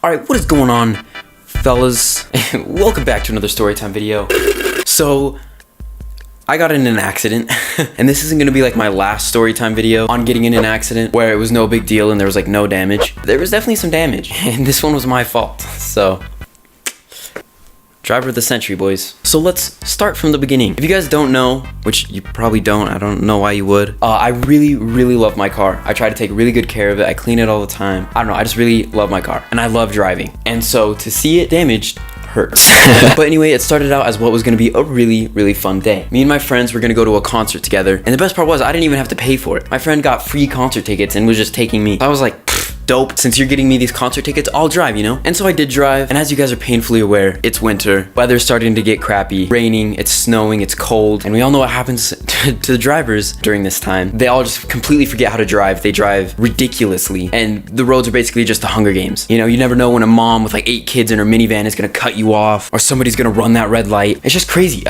Alright, what is going on, fellas? Welcome back to another Storytime video. So, I got in an accident, and this isn't gonna be like my last Storytime video on getting in an accident where it was no big deal and there was like no damage. There was definitely some damage, and this one was my fault, so... Driver of the century, boys. So let's start from the beginning. If you guys don't know, which you probably don't, I don't know why you would. I really love my car. I try to take really good care of it. I clean it all the time. I don't know, I just really love my car. And I love driving. And so to see it damaged hurts. But anyway, it started out as what was gonna be a really fun day. Me and my friends were gonna go to a concert together. And the best part was I didn't even have to pay for it. My friend got free concert tickets and was just taking me. I was like, dope, since you're getting me these concert tickets, I'll drive, you know? And so I did drive, and as you guys are painfully aware, it's winter, weather's starting to get crappy, raining, it's snowing, it's cold, and we all know what happens to the drivers during this time. They all just completely forget how to drive. They drive ridiculously, and the roads are basically just the Hunger Games. You know, you never know when a mom with like 8 kids in her minivan is gonna cut you off, or somebody's gonna run that red light. It's just crazy.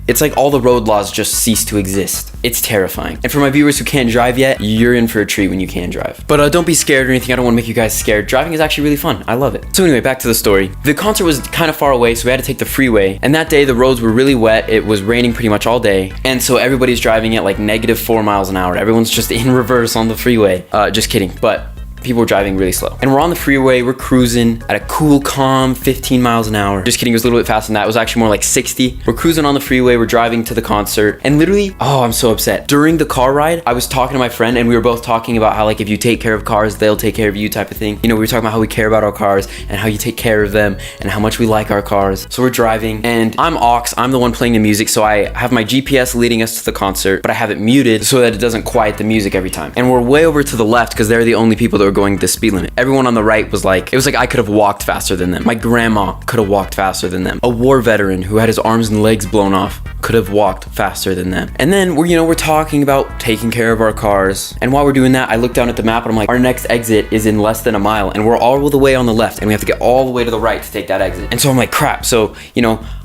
It's like all the road laws just cease to exist. It's terrifying. And for my viewers who can't drive yet, you're in for a treat when you can drive. But don't be scared or anything. I don't want to make you guys scared. Driving is actually really fun. I love it. So anyway, back to the story. The concert was kind of far away, so we had to take the freeway. And that day, the roads were really wet. It was raining pretty much all day. And so everybody's driving at like -4 miles an hour. Everyone's just in reverse on the freeway. Just kidding. But people were driving really slow. And we're on the freeway, we're cruising at a cool, calm 15 miles an hour. Just kidding, it was a little bit faster than that. It was actually more like 60. We're cruising on the freeway, we're driving to the concert, and literally, oh, I'm so upset. During the car ride, I was talking to my friend, and we were both talking about how like if you take care of cars, they'll take care of you type of thing. You know, we were talking about how we care about our cars, and how you take care of them, and how much we like our cars. So we're driving, and I'm Aux, I'm the one playing the music, so I have my GPS leading us to the concert, but I have it muted so that it doesn't quiet the music every time. And we're way over to the left, because they're the only people that are going the speed limit. Everyone on the right was like, it was like I could have walked faster than them. My grandma could have walked faster than them. A war veteran who had his arms and legs blown off could have walked faster than them. And then we're talking about taking care of our cars. And while we're doing that, I look down at the map and I'm like, our next exit is in less than a mile and we're all the way on the left and we have to get all the way to the right to take that exit. And so I'm like, crap. So,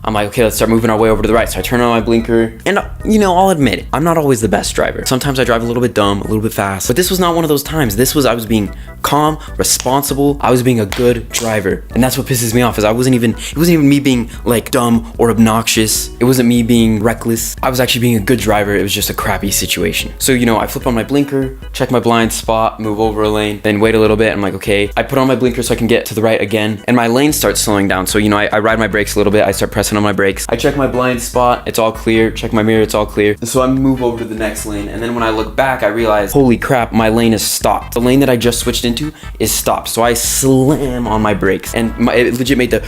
I'm like, okay, let's start moving our way over to the right. So I turn on my blinker and, I'll admit it, I'm not always the best driver. Sometimes I drive a little bit dumb, a little bit fast, but this was not one of those times. I was being calm, responsible. I was being a good driver. And that's what pisses me off is it wasn't even me being like dumb or obnoxious. It wasn't me being reckless. I was actually being a good driver. It was just a crappy situation. So, I flip on my blinker, check my blind spot, move over a lane, then wait a little bit. I'm like, okay, I put on my blinker so I can get to the right again. And my lane starts slowing down. So, I ride my brakes a little bit. I start pressing on my brakes. I check my blind spot. It's all clear. Check my mirror. It's all clear. So I move over to the next lane. And then when I look back, I realize, holy crap, my lane is stopped. The lane that I just switched into is stopped. So I slam on my brakes and it legit made the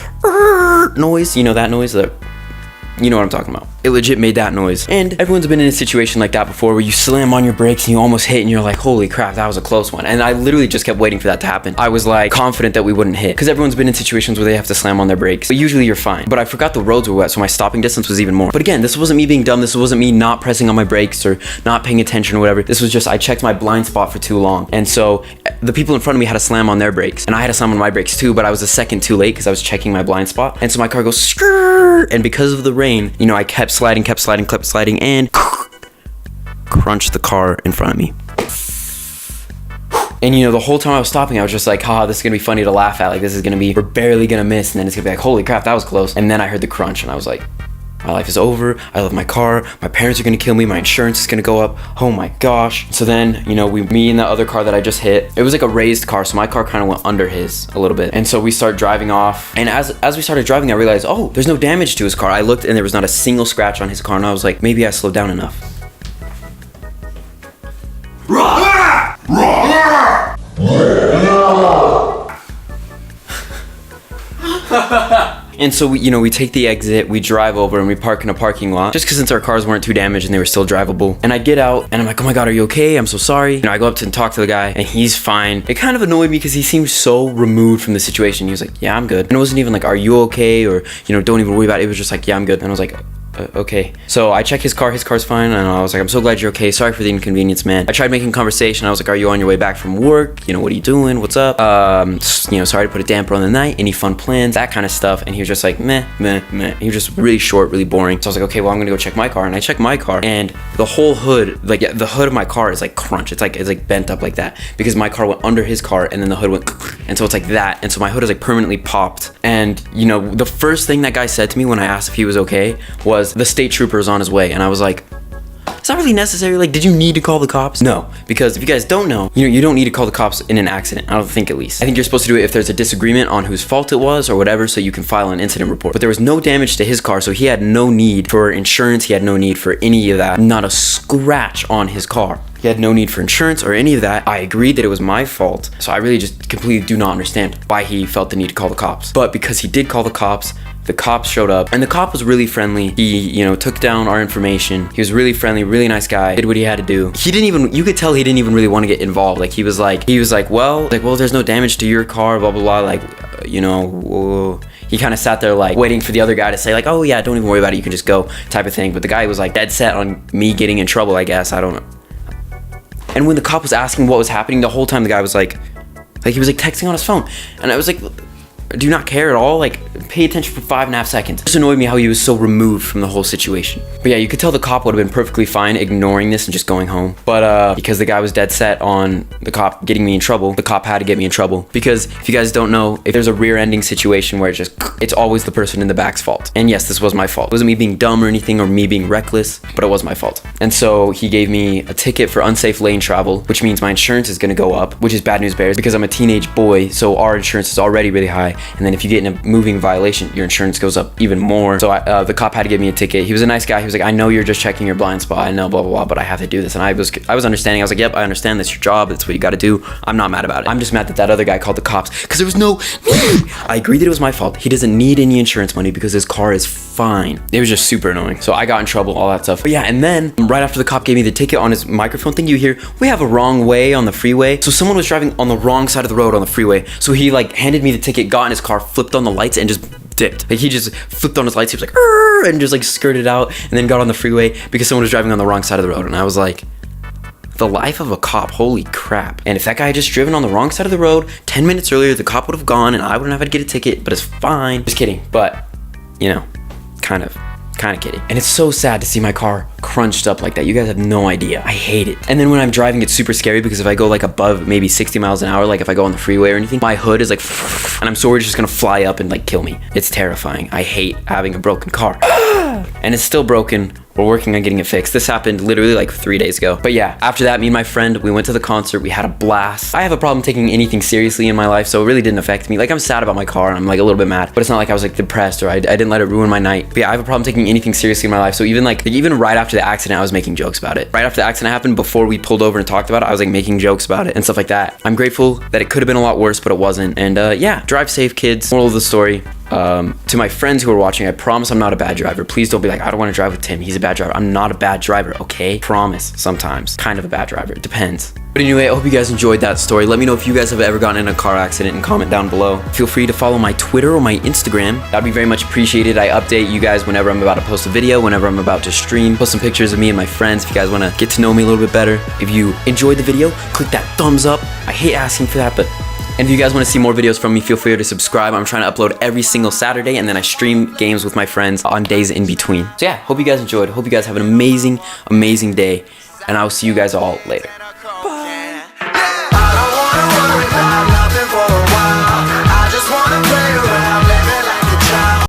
noise. You know that noise? You know what I'm talking about. It legit made that noise. And everyone's been in a situation like that before where you slam on your brakes and you almost hit and you're like, holy crap, that was a close one. And I literally just kept waiting for that to happen. I was like confident that we wouldn't hit because everyone's been in situations where they have to slam on their brakes. But usually you're fine. But I forgot the roads were wet, so my stopping distance was even more. But again, this wasn't me being dumb. This wasn't me not pressing on my brakes or not paying attention or whatever. This was just I checked my blind spot for too long. And so the people in front of me had to slam on their brakes. And I had to slam on my brakes too, but I was a second too late because I was checking my blind spot. And so my car goes skrrr. And because of the rain, I kept sliding, and crunched the car in front of me. And the whole time I was stopping, I was just like, haha, this is gonna be funny to laugh at. Like, we're barely gonna miss. And then it's gonna be like, holy crap, that was close. And then I heard the crunch and I was like, my life is over. I love my car. My parents are gonna kill me. My insurance is gonna go up. Oh my gosh. So then, me and the other car that I just hit, it was like a raised car. So my car kind of went under his a little bit. And so we start driving off. And as we started driving, I realized, oh, there's no damage to his car. I looked and there was not a single scratch on his car. And I was like, maybe I slowed down enough. And so we take the exit, we drive over and we park in a parking lot just because since our cars weren't too damaged and they were still drivable. And I get out and I'm like, oh my God, are you okay? I'm so sorry. I go up to and talk to the guy and he's fine. It kind of annoyed me because he seemed so removed from the situation. He was like, yeah, I'm good. And it wasn't even like, are you okay? Or, don't even worry about it. It was just like, yeah, I'm good. And I was like, okay. So I check his car's fine, and I was like, I'm so glad you're okay. Sorry for the inconvenience, man. I tried making conversation. I was like, are you on your way back from work? You know, what are you doing? What's up? You know, sorry to put a damper on the night. Any fun plans? That kind of stuff. And he was just like, meh. He was just really short, really boring. So I was like, okay, well, I'm gonna go check my car. And I checked my car, and the whole hood, like the hood of my car is like crunch. It's like bent up like that because my car went under his car, and then the hood went, and so it's like that. And so my hood is like permanently popped. And you know, the first thing that guy said to me when I asked if he was okay was, the state trooper is on his way. And I was like, is that really necessary? Like, did you need to call the cops? No, because if you guys don't know, you don't need to call the cops in an accident. I don't think, at least. I think you're supposed to do it if there's a disagreement on whose fault it was or whatever, so you can file an incident report. But there was no damage to his car, so he had no need for insurance. He had no need for any of that. Not a scratch on his car. He had no need for insurance or any of that. I agreed that it was my fault. So I really just completely do not understand why he felt the need to call the cops. But because he did call the cops showed up, and the cop was really friendly. He, you know, took down our information. He was really friendly, really nice guy, did what he had to do. He didn't even, you could tell he didn't even really want to get involved. Like, he was like, well, there's no damage to your car, blah, blah, blah. Like, you know, whoa. He kind of sat there like waiting for the other guy to say like, oh yeah, don't even worry about it, you can just go, type of thing. But the guy was like dead set on me getting in trouble, I guess. I don't know. And when the cop was asking what was happening, the whole time the guy was like he was like texting on his phone. And I was like, do you not care at all? Like, pay attention for 5.5 seconds. It just annoyed me how he was so removed from the whole situation. But yeah, you could tell the cop would have been perfectly fine ignoring this and just going home. But because the guy was dead set on the cop getting me in trouble, the cop had to get me in trouble. Because if you guys don't know, if there's a rear-ending situation where it's always the person in the back's fault. And yes, this was my fault. It wasn't me being dumb or anything or me being reckless, but it was my fault. And so he gave me a ticket for unsafe lane travel, which means my insurance is gonna go up, which is bad news bears because I'm a teenage boy, so our insurance is already really high. And then if you get in a moving violation, your insurance goes up even more. So the cop had to give me a ticket. He was a nice guy. He was like, I know you're just checking your blind spot. I know, blah, blah, blah, but I have to do this. And I was understanding. I was like, yep, I understand. That's your job. That's what you got to do. I'm not mad about it. I'm just mad that other guy called the cops because there was no need. I agree that it was my fault. He doesn't need any insurance money because his car is fine. It was just super annoying. So I got in trouble, all that stuff. But yeah, and then right after the cop gave me the ticket, on his microphone thing, you hear, we have a wrong way on the freeway. So someone was driving on the wrong side of the road on the freeway. So he like handed me the ticket, got in his car, flipped on the lights, and just dipped. Like, he just flipped on his lights. He was like, "Arr!" And just like skirted out and then got on the freeway because someone was driving on the wrong side of the road. And I was like, the life of a cop, holy crap. And if that guy had just driven on the wrong side of the road 10 minutes earlier, the cop would have gone and I wouldn't have had to get a ticket, but it's fine. Just kidding. But, you know, kind of kidding. And it's so sad to see my car crunched up like that. You guys have no idea. I hate it. And then when I'm driving, it's super scary because if I go like above maybe 60 miles an hour, like if I go on the freeway or anything, my hood is like, and I'm so worried it's just gonna fly up and like kill me. It's terrifying. I hate having a broken car. And it's still broken. We're working on getting it fixed. This happened literally like 3 days ago. But yeah, after that, me and my friend, we went to the concert. We had a blast. I have a problem taking anything seriously in my life, so it really didn't affect me. Like, I'm sad about my car and I'm like a little bit mad, but it's not like I was like depressed or I didn't let it ruin my night. But yeah, I have a problem taking anything seriously in my life. So even right after the accident, I was making jokes about it. Right after the accident happened, before we pulled over and talked about it, I was like making jokes about it and stuff like that. I'm grateful that it could have been a lot worse, but it wasn't. And yeah, drive safe, kids. Moral of the story. To my friends who are watching, I promise I'm not a bad driver. Please don't be like, I don't want to drive with Tim. He's a bad driver. I'm not a bad driver, okay? Promise. Sometimes. Kind of a bad driver. It depends. But anyway, I hope you guys enjoyed that story. Let me know if you guys have ever gotten in a car accident and comment down below. Feel free to follow my Twitter or my Instagram. That'd be very much appreciated. I update you guys whenever I'm about to post a video, whenever I'm about to stream, post some pictures of me and my friends if you guys want to get to know me a little bit better. If you enjoyed the video, click that thumbs up. I hate asking for that, but... And if you guys want to see more videos from me, feel free to subscribe. I'm trying to upload every single Saturday, and then I stream games with my friends on days in between. So yeah, hope you guys enjoyed. Hope you guys have an amazing, amazing day, and I'll see you guys all later. Bye.